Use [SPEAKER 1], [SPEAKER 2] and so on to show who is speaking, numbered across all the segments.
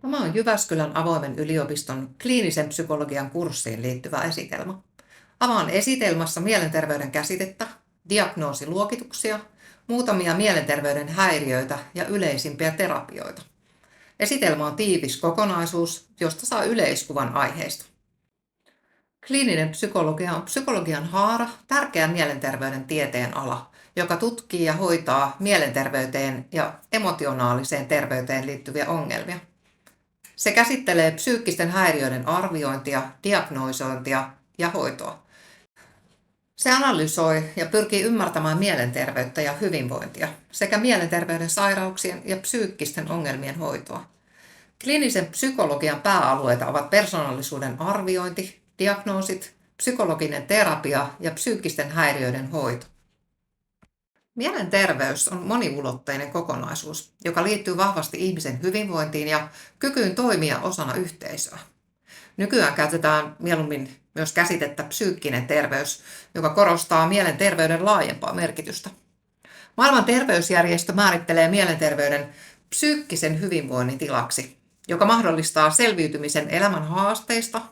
[SPEAKER 1] Tämä on Jyväskylän avoimen yliopiston kliinisen psykologian kurssiin liittyvä esitelmä. Avaan esitelmässä mielenterveyden käsitettä, diagnoosiluokituksia, muutamia mielenterveyden häiriöitä ja yleisimpiä terapioita. Esitelmä on tiivis kokonaisuus, josta saa yleiskuvan aiheesta. Kliininen psykologia on psykologian haara, tärkeä mielenterveyden tieteen ala, joka tutkii ja hoitaa mielenterveyteen ja emotionaaliseen terveyteen liittyviä ongelmia. Se käsittelee psyykkisten häiriöiden arviointia, diagnoisointia ja hoitoa. Se analysoi ja pyrkii ymmärtämään mielenterveyttä ja hyvinvointia sekä mielenterveyden sairauksien ja psyykkisten ongelmien hoitoa. Kliinisen psykologian pääalueita ovat persoonallisuuden arviointi, diagnoosit, psykologinen terapia ja psyykkisten häiriöiden hoito. Mielenterveys on moniulotteinen kokonaisuus, joka liittyy vahvasti ihmisen hyvinvointiin ja kykyyn toimia osana yhteisöä. Nykyään käytetään mieluummin myös käsitettä psyykkinen terveys, joka korostaa mielenterveyden laajempaa merkitystä. Maailman terveysjärjestö määrittelee mielenterveyden psyykkisen hyvinvoinnin tilaksi, joka mahdollistaa selviytymisen elämän haasteista,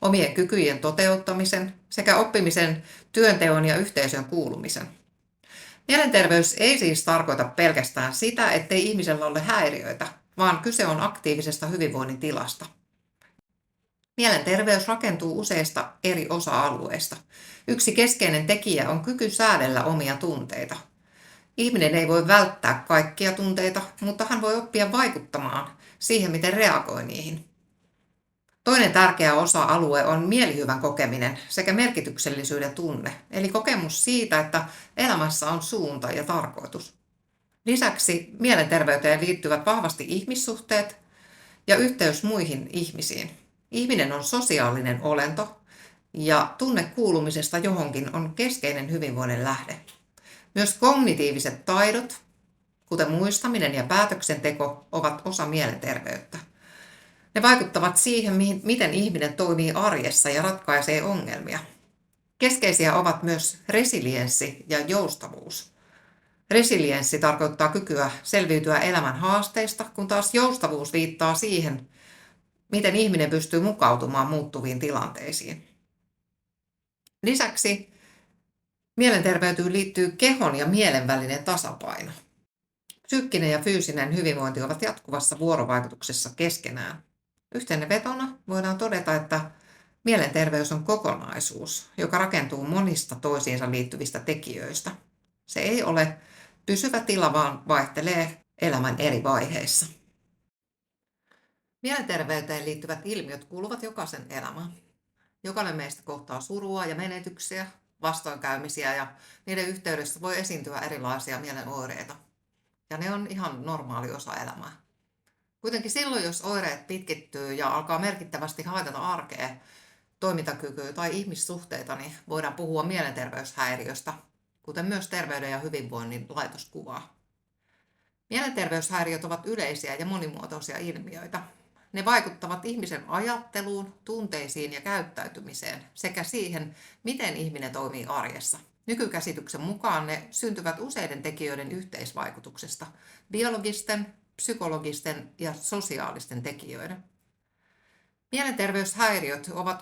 [SPEAKER 1] omien kykyjen toteuttamisen sekä oppimisen, työnteon ja yhteisön kuulumisen. Mielenterveys ei siis tarkoita pelkästään sitä, ettei ihmisellä ole häiriöitä, vaan kyse on aktiivisesta hyvinvoinnin tilasta. Mielenterveys rakentuu useista eri osa-alueista. Yksi keskeinen tekijä on kyky säädellä omia tunteita. Ihminen ei voi välttää kaikkia tunteita, mutta hän voi oppia vaikuttamaan siihen, miten reagoi niihin. Toinen tärkeä osa-alue on mielihyvän kokeminen sekä merkityksellisyyden tunne, eli kokemus siitä, että elämässä on suunta ja tarkoitus. Lisäksi mielenterveyteen liittyvät vahvasti ihmissuhteet ja yhteys muihin ihmisiin. Ihminen on sosiaalinen olento ja tunne kuulumisesta johonkin on keskeinen hyvinvoinnin lähde. Myös kognitiiviset taidot, kuten muistaminen ja päätöksenteko, ovat osa mielenterveyttä. Ne vaikuttavat siihen, miten ihminen toimii arjessa ja ratkaisee ongelmia. Keskeisiä ovat myös resilienssi ja joustavuus. Resilienssi tarkoittaa kykyä selviytyä elämän haasteista, kun taas joustavuus viittaa siihen, miten ihminen pystyy mukautumaan muuttuviin tilanteisiin. Lisäksi mielenterveyteen liittyy kehon ja mielen välinen tasapaino. Psyykkinen ja fyysinen hyvinvointi ovat jatkuvassa vuorovaikutuksessa keskenään. Yhteenvetona voidaan todeta, että mielenterveys on kokonaisuus, joka rakentuu monista toisiinsa liittyvistä tekijöistä. Se ei ole pysyvä tila, vaan vaihtelee elämän eri vaiheissa. Mielenterveyteen liittyvät ilmiöt kuuluvat jokaisen elämään. Jokainen meistä kohtaa surua ja menetyksiä, vastoinkäymisiä ja niiden yhteydessä voi esiintyä erilaisia mielen oireita. Ja ne on ihan normaali osa elämää. Kuitenkin silloin, jos oireet pitkittyy ja alkaa merkittävästi haitata arkea, toimintakykyä tai ihmissuhteita, niin voidaan puhua mielenterveyshäiriöstä, kuten myös Terveyden ja hyvinvoinnin laitos kuvaa. Mielenterveyshäiriöt ovat yleisiä ja monimuotoisia ilmiöitä. Ne vaikuttavat ihmisen ajatteluun, tunteisiin ja käyttäytymiseen sekä siihen, miten ihminen toimii arjessa. Nykykäsityksen mukaan ne syntyvät useiden tekijöiden yhteisvaikutuksesta, biologisten, psykologisten ja sosiaalisten tekijöiden. Mielenterveyshäiriöt ovat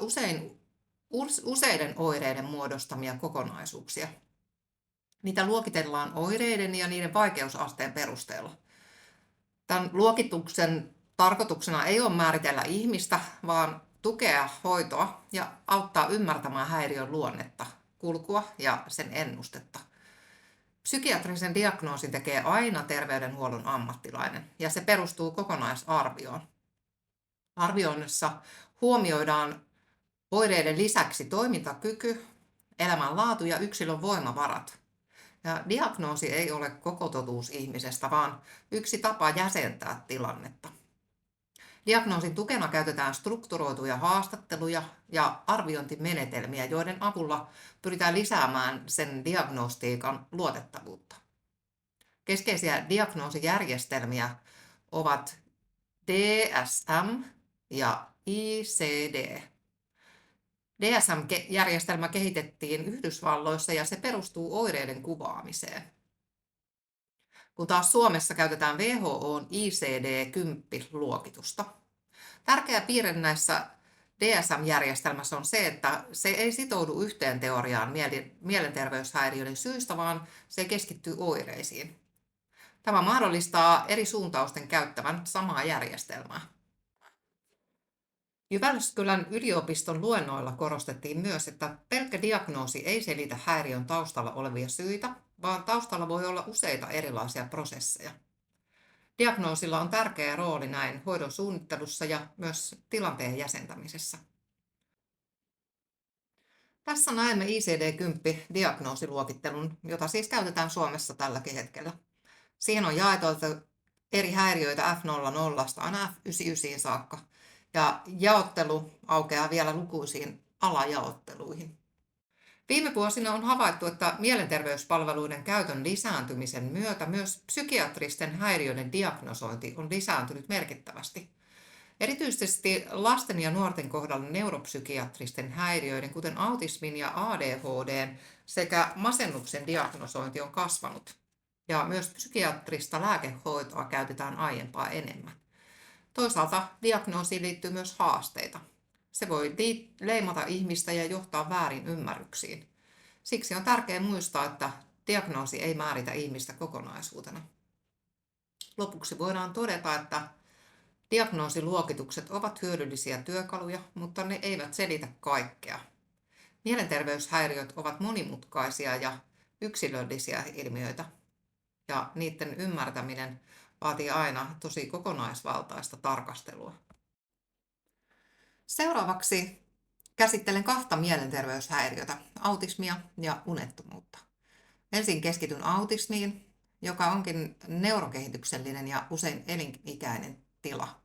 [SPEAKER 1] useiden oireiden muodostamia kokonaisuuksia. Niitä luokitellaan oireiden ja niiden vaikeusasteen perusteella. Tämän luokituksen tarkoituksena ei ole määritellä ihmistä, vaan tukea hoitoa ja auttaa ymmärtämään häiriön luonnetta, kulkua ja sen ennustetta. Psykiatrisen diagnoosin tekee aina terveydenhuollon ammattilainen ja se perustuu kokonaisarvioon. Arvioinnissa huomioidaan oireiden lisäksi toimintakyky, elämänlaatu ja yksilön voimavarat. Ja diagnoosi ei ole koko totuus ihmisestä, vaan yksi tapa jäsentää tilannetta. Diagnoosin tukena käytetään strukturoituja haastatteluja ja arviointimenetelmiä, joiden avulla pyritään lisäämään sen diagnostiikan luotettavuutta. Keskeisiä diagnoosijärjestelmiä ovat DSM ja ICD. DSM-järjestelmä kehitettiin Yhdysvalloissa ja se perustuu oireiden kuvaamiseen. Kun taas Suomessa käytetään WHO:n ICD-10-luokitusta. Tärkeä piirre näissä DSM-järjestelmässä on se, että se ei sitoudu yhteen teoriaan mielenterveyshäiriöiden syistä, vaan se keskittyy oireisiin. Tämä mahdollistaa eri suuntausten käyttävän samaa järjestelmää. Jyväskylän yliopiston luennoilla korostettiin myös, että pelkkä diagnoosi ei selitä häiriön taustalla olevia syitä, vaan taustalla voi olla useita erilaisia prosesseja. Diagnoosilla on tärkeä rooli näin hoidon suunnittelussa ja myös tilanteen jäsentämisessä. Tässä näemme ICD-10-diagnoosiluokittelun, jota siis käytetään Suomessa tälläkin hetkellä. Siihen on jaeteltu eri häiriöitä F00 aina F99 saakka, ja jaottelu aukeaa vielä lukuisiin alajaotteluihin. Viime vuosina on havaittu, että mielenterveyspalveluiden käytön lisääntymisen myötä myös psykiatristen häiriöiden diagnosointi on lisääntynyt merkittävästi. Erityisesti lasten ja nuorten kohdalla neuropsykiatristen häiriöiden, kuten autismin ja ADHD:n sekä masennuksen diagnosointi on kasvanut. Ja myös psykiatrista lääkehoitoa käytetään aiempaa enemmän. Toisaalta diagnoosiin liittyy myös haasteita. Se voi leimata ihmistä ja johtaa väärin ymmärryksiin. Siksi on tärkeää muistaa, että diagnoosi ei määritä ihmistä kokonaisuutena. Lopuksi voidaan todeta, että diagnoosiluokitukset ovat hyödyllisiä työkaluja, mutta ne eivät selitä kaikkea. Mielenterveyshäiriöt ovat monimutkaisia ja yksilöllisiä ilmiöitä, ja niiden ymmärtäminen vaatii aina tosi kokonaisvaltaista tarkastelua. Seuraavaksi käsittelen kahta mielenterveyshäiriötä, autismia ja unettomuutta. Ensin keskityn autismiin, joka onkin neurokehityksellinen ja usein elinikäinen tila.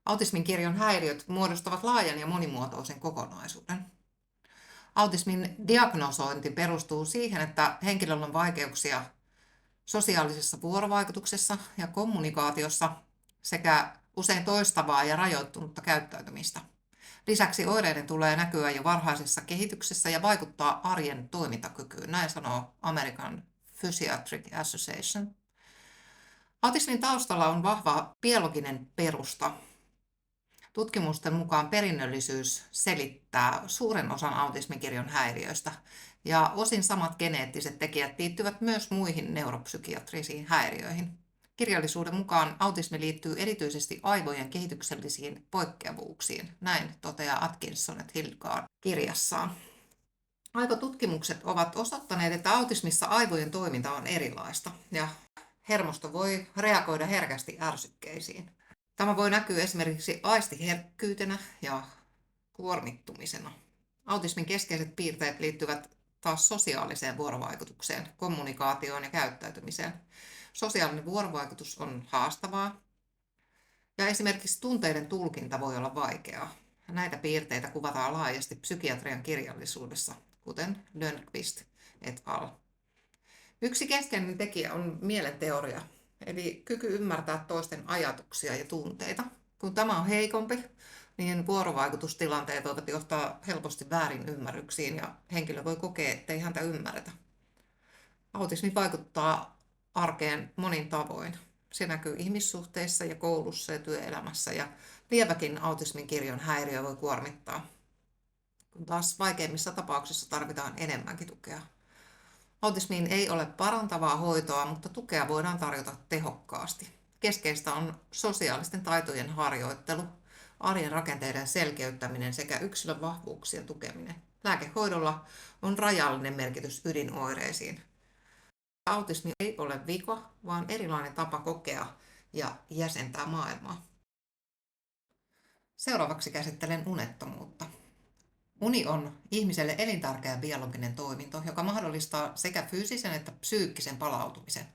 [SPEAKER 1] Autismin kirjon häiriöt muodostavat laajan ja monimuotoisen kokonaisuuden. Autismin diagnosointi perustuu siihen, että henkilöllä on vaikeuksia sosiaalisessa vuorovaikutuksessa ja kommunikaatiossa sekä usein toistavaa ja rajoittunutta käyttäytymistä. Lisäksi oireiden tulee näkyä jo varhaisessa kehityksessä ja vaikuttaa arjen toimintakykyyn, näin sanoo American Psychiatric Association. Autismin taustalla on vahva biologinen perusta. Tutkimusten mukaan perinnöllisyys selittää suuren osan autismikirjon häiriöistä, ja osin samat geneettiset tekijät liittyvät myös muihin neuropsykiatrisiin häiriöihin. Kirjallisuuden mukaan autismi liittyy erityisesti aivojen kehityksellisiin poikkeavuuksiin, näin toteaa Atkinson et Hildgaard kirjassaan. Aivotutkimukset ovat osoittaneet, että autismissa aivojen toiminta on erilaista ja hermosto voi reagoida herkästi ärsykkeisiin. Tämä voi näkyä esimerkiksi aistiherkkyytenä ja kuormittumisena. Autismin keskeiset piirteet liittyvät taas sosiaaliseen vuorovaikutukseen, kommunikaatioon ja käyttäytymiseen. Sosiaalinen vuorovaikutus on haastavaa ja esimerkiksi tunteiden tulkinta voi olla vaikeaa. Näitä piirteitä kuvataan laajasti psykiatrian kirjallisuudessa, kuten Lönnqvist et al. Yksi keskeinen tekijä on mielenteoria, eli kyky ymmärtää toisten ajatuksia ja tunteita. Kun tämä on heikompi, niin vuorovaikutustilanteet voivat johtaa helposti väärin ymmärryksiin ja henkilö voi kokea, ettei häntä ymmärretä. Autismi vaikuttaa arkeen monin tavoin. Se näkyy ihmissuhteissa ja koulussa ja työelämässä, ja lieväkin autismin kirjon häiriö voi kuormittaa, kun taas vaikeimmissa tapauksissa tarvitaan enemmänkin tukea. Autismiin ei ole parantavaa hoitoa, mutta tukea voidaan tarjota tehokkaasti. Keskeistä on sosiaalisten taitojen harjoittelu, arjen rakenteiden selkeyttäminen sekä yksilön vahvuuksien tukeminen. Lääkehoidolla on rajallinen merkitys ydinoireisiin. Autismi ei ole vika, vaan erilainen tapa kokea ja jäsentää maailmaa. Seuraavaksi käsittelen unettomuutta. Uni on ihmiselle elintärkeä biologinen toiminto, joka mahdollistaa sekä fyysisen että psyykkisen palautumisen.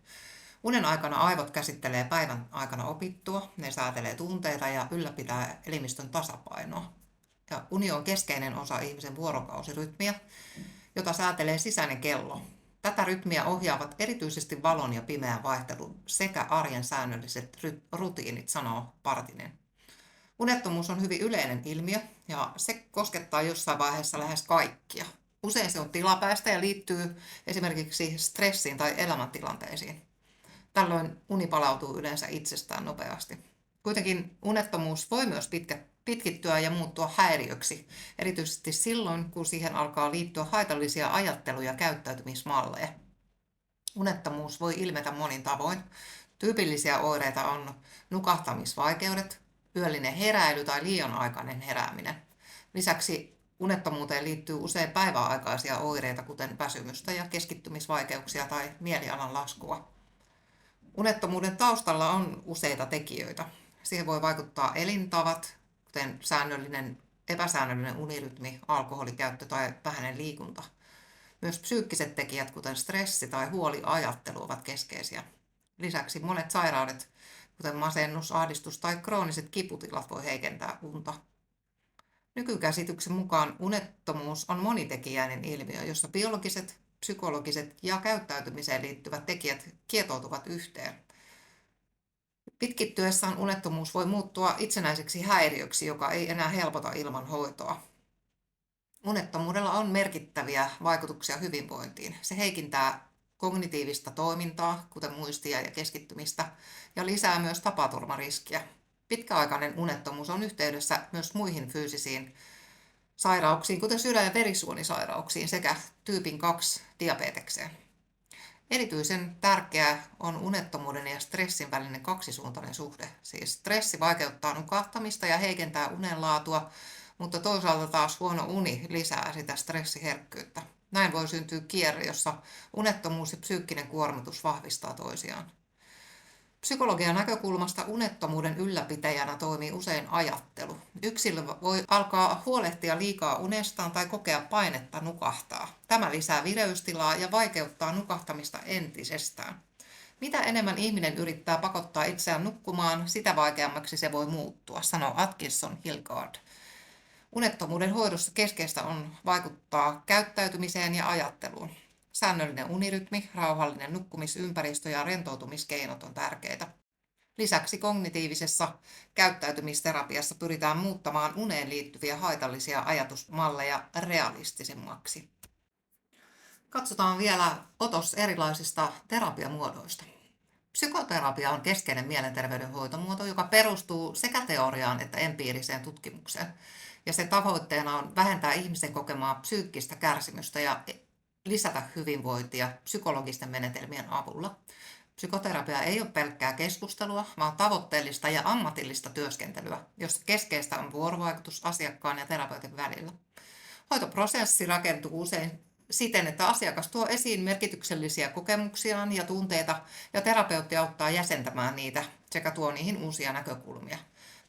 [SPEAKER 1] Unen aikana aivot käsittelee päivän aikana opittua, ne säätelee tunteita ja ylläpitää elimistön tasapainoa. Ja uni on keskeinen osa ihmisen vuorokausirytmiä, jota säätelee sisäinen kello. Tätä rytmiä ohjaavat erityisesti valon ja pimeän vaihtelu sekä arjen säännölliset rutiinit, sanoo Partinen. Unettomuus on hyvin yleinen ilmiö ja se koskettaa jossain vaiheessa lähes kaikkia. Usein se on tilapäistä ja liittyy esimerkiksi stressiin tai elämäntilanteisiin. Tällöin uni palautuu yleensä itsestään nopeasti. Kuitenkin unettomuus voi myös pitkittyä ja muuttua häiriöksi, erityisesti silloin, kun siihen alkaa liittyä haitallisia ajattelu- ja käyttäytymismalleja. Unettomuus voi ilmetä monin tavoin. Tyypillisiä oireita on nukahtamisvaikeudet, yöllinen heräily tai liian aikainen herääminen. Lisäksi unettomuuteen liittyy usein päiväaikaisia oireita, kuten väsymystä ja keskittymisvaikeuksia tai mielialan laskua. Unettomuuden taustalla on useita tekijöitä. Siihen voi vaikuttaa elintavat, kuten epäsäännöllinen unirytmi, alkoholikäyttö tai vähäinen liikunta. Myös psyykkiset tekijät, kuten stressi tai huoliajattelu, ovat keskeisiä. Lisäksi monet sairaudet, kuten masennus, ahdistus tai krooniset kiputilat, voi heikentää unta. Nykykäsityksen mukaan unettomuus on monitekijäinen ilmiö, jossa biologiset, psykologiset ja käyttäytymiseen liittyvät tekijät kietoutuvat yhteen. Pitkittyessään unettomuus voi muuttua itsenäiseksi häiriöksi, joka ei enää helpota ilman hoitoa. Unettomuudella on merkittäviä vaikutuksia hyvinvointiin. Se heikentää kognitiivista toimintaa, kuten muistia ja keskittymistä, ja lisää myös tapaturmariskiä. Pitkäaikainen unettomuus on yhteydessä myös muihin fyysisiin sairauksiin, kuten sydän- ja verisuonisairauksiin sekä tyypin 2 diabetekseen. Erityisen tärkeää on unettomuuden ja stressin välinen kaksisuuntainen suhde. Siis stressi vaikeuttaa nukahtamista ja heikentää unenlaatua, mutta toisaalta taas huono uni lisää sitä stressiherkkyyttä. Näin voi syntyä kierre, jossa unettomuus ja psyykkinen kuormitus vahvistaa toisiaan. Psykologian näkökulmasta unettomuuden ylläpitäjänä toimii usein ajattelu. Yksilö voi alkaa huolehtia liikaa unestaan tai kokea painetta nukahtaa. Tämä lisää vireystilaa ja vaikeuttaa nukahtamista entisestään. Mitä enemmän ihminen yrittää pakottaa itseään nukkumaan, sitä vaikeammaksi se voi muuttua, sanoo Atkinson Hillgaard. Unettomuuden hoidossa keskeistä on vaikuttaa käyttäytymiseen ja ajatteluun. Säännöllinen unirytmi, rauhallinen nukkumisympäristö ja rentoutumiskeinot on tärkeitä. Lisäksi kognitiivisessa käyttäytymisterapiassa pyritään muuttamaan uneen liittyviä haitallisia ajatusmalleja realistisemmaksi. Katsotaan vielä otos erilaisista terapiamuodoista. Psykoterapia on keskeinen mielenterveyden hoitomuoto, joka perustuu sekä teoriaan että empiiriseen tutkimukseen. Ja sen tavoitteena on vähentää ihmisen kokemaa psyykkistä kärsimystä ja lisätä hyvinvointia psykologisten menetelmien avulla. Psykoterapia ei ole pelkkää keskustelua, vaan tavoitteellista ja ammatillista työskentelyä, jossa keskeistä on vuorovaikutus asiakkaan ja terapeutin välillä. Hoitoprosessi rakentuu usein siten, että asiakas tuo esiin merkityksellisiä kokemuksiaan ja tunteita, ja terapeutti auttaa jäsentämään niitä sekä tuo niihin uusia näkökulmia.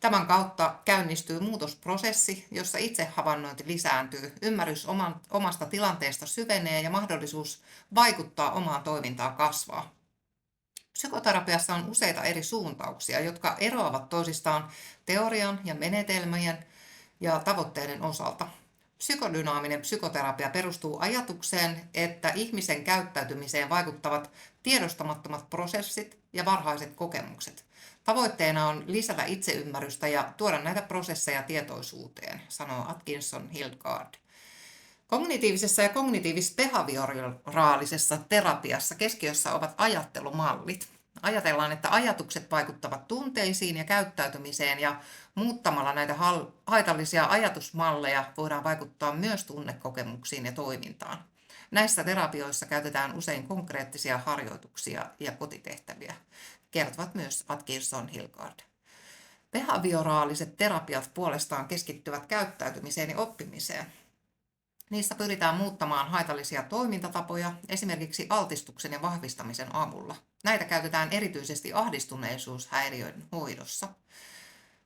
[SPEAKER 1] Tämän kautta käynnistyy muutosprosessi, jossa itsehavainnointi lisääntyy, ymmärrys omasta tilanteesta syvenee ja mahdollisuus vaikuttaa omaan toimintaan kasvaa. Psykoterapiassa on useita eri suuntauksia, jotka eroavat toisistaan teorian ja menetelmien ja tavoitteiden osalta. Psykodynaaminen psykoterapia perustuu ajatukseen, että ihmisen käyttäytymiseen vaikuttavat tiedostamattomat prosessit ja varhaiset kokemukset. Tavoitteena on lisätä itseymmärrystä ja tuoda näitä prosesseja tietoisuuteen, sanoo Atkinson Hillgaard. Kognitiivisessa ja kognitiivis-behavioraalisessa terapiassa keskiössä ovat ajattelumallit. Ajatellaan, että ajatukset vaikuttavat tunteisiin ja käyttäytymiseen, ja muuttamalla näitä haitallisia ajatusmalleja voidaan vaikuttaa myös tunnekokemuksiin ja toimintaan. Näissä terapioissa käytetään usein konkreettisia harjoituksia ja kotitehtäviä, kertovat myös Atkinson Hillgaard. Behavioraaliset terapiat puolestaan keskittyvät käyttäytymiseen ja oppimiseen. Niissä pyritään muuttamaan haitallisia toimintatapoja esimerkiksi altistuksen ja vahvistamisen avulla. Näitä käytetään erityisesti ahdistuneisuushäiriöiden hoidossa.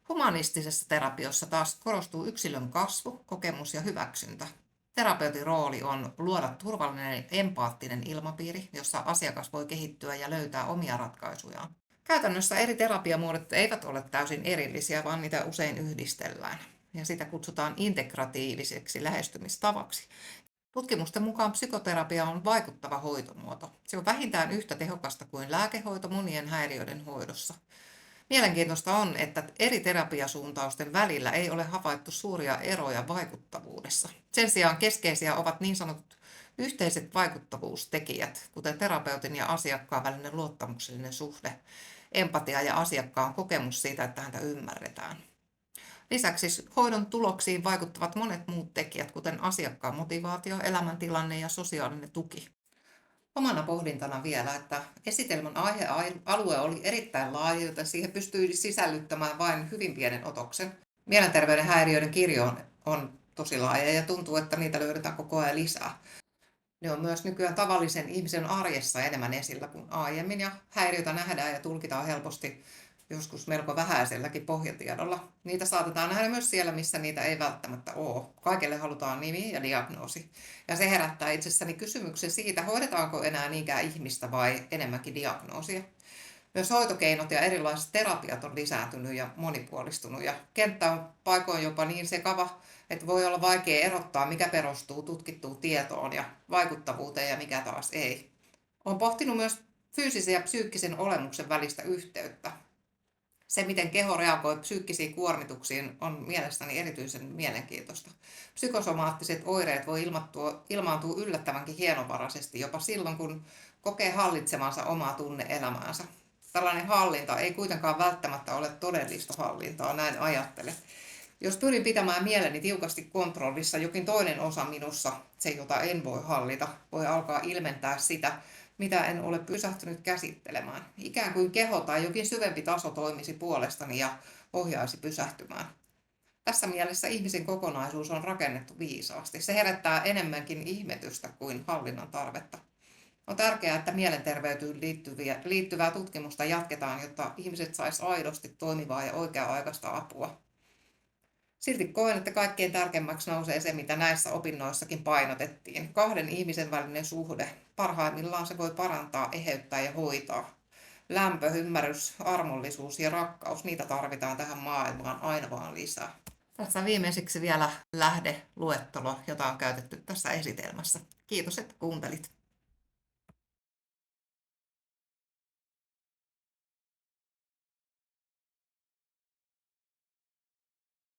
[SPEAKER 1] Humanistisessa terapiossa taas korostuu yksilön kasvu, kokemus ja hyväksyntä. Terapeutin rooli on luoda turvallinen ja empaattinen ilmapiiri, jossa asiakas voi kehittyä ja löytää omia ratkaisujaan. Käytännössä eri terapiamuodot eivät ole täysin erillisiä, vaan niitä usein yhdistellään. Ja sitä kutsutaan integratiiviseksi lähestymistavaksi. Tutkimusten mukaan psykoterapia on vaikuttava hoitomuoto. Se on vähintään yhtä tehokasta kuin lääkehoito monien häiriöiden hoidossa. Mielenkiintoista on, että eri terapiasuuntausten välillä ei ole havaittu suuria eroja vaikuttavuudessa. Sen sijaan keskeisiä ovat niin sanotut yhteiset vaikuttavuustekijät, kuten terapeutin ja asiakkaan välinen luottamuksellinen suhde. empatia ja asiakkaan kokemus siitä, että häntä ymmärretään. Lisäksi hoidon tuloksiin vaikuttavat monet muut tekijät, kuten asiakkaan motivaatio, elämäntilanne ja sosiaalinen tuki. Omana pohdintana vielä, että esitelmän aihealue oli erittäin laaja, joten siihen pystyi sisällyttämään vain hyvin pienen otoksen. Mielenterveyden häiriöiden kirjo on tosi laaja ja tuntuu, että niitä löydetään koko ajan lisää. Ne on myös nykyään tavallisen ihmisen arjessa enemmän esillä kuin aiemmin ja häiriötä nähdään ja tulkitaan helposti joskus melko vähäiselläkin pohjatiedolla. Niitä saatetaan nähdä myös siellä, missä niitä ei välttämättä ole. Kaikille halutaan nimi ja diagnoosi. Ja se herättää itsessäni kysymyksen siitä, hoidetaanko enää niinkään ihmistä vai enemmänkin diagnoosia. Myös hoitokeinot ja erilaiset terapiat on lisääntynyt ja monipuolistunut ja kenttä on paikoin jopa niin sekava, että voi olla vaikea erottaa, mikä perustuu tutkittuun tietoon ja vaikuttavuuteen ja mikä taas ei. Olen pohtinut myös fyysisen ja psyykkisen olemuksen välistä yhteyttä. Se, miten keho reagoi psyykkisiin kuormituksiin, on mielestäni erityisen mielenkiintoista. Psykosomaattiset oireet voi ilmaantua yllättävänkin hienovaraisesti jopa silloin, kun kokee hallitsemansa omaa tunne-elämäänsä. Tällainen hallinta ei kuitenkaan välttämättä ole todellista hallintaa, näin ajattelen. Jos pyrin pitämään mieleni tiukasti kontrollissa, jokin toinen osa minussa, se jota en voi hallita, voi alkaa ilmentää sitä, mitä en ole pysähtynyt käsittelemään. Ikään kuin keho tai jokin syvempi taso toimisi puolestani ja ohjaisi pysähtymään. Tässä mielessä ihmisen kokonaisuus on rakennettu viisaasti. Se herättää enemmänkin ihmetystä kuin hallinnan tarvetta. On tärkeää, että mielenterveyteen liittyvää tutkimusta jatketaan, jotta ihmiset sais aidosti toimivaa ja oikea-aikaista apua. Silti koen, että kaikkein tärkeimmäksi nousee se, mitä näissä opinnoissakin painotettiin. Kahden ihmisen välinen suhde. Parhaimmillaan se voi parantaa, eheyttää ja hoitaa. Lämpö, ymmärrys, armollisuus ja rakkaus, niitä tarvitaan tähän maailmaan aina vaan lisää. Tässä viimeiseksi vielä lähdeluettelo, jota on käytetty tässä esitelmässä. Kiitos, että kuuntelit.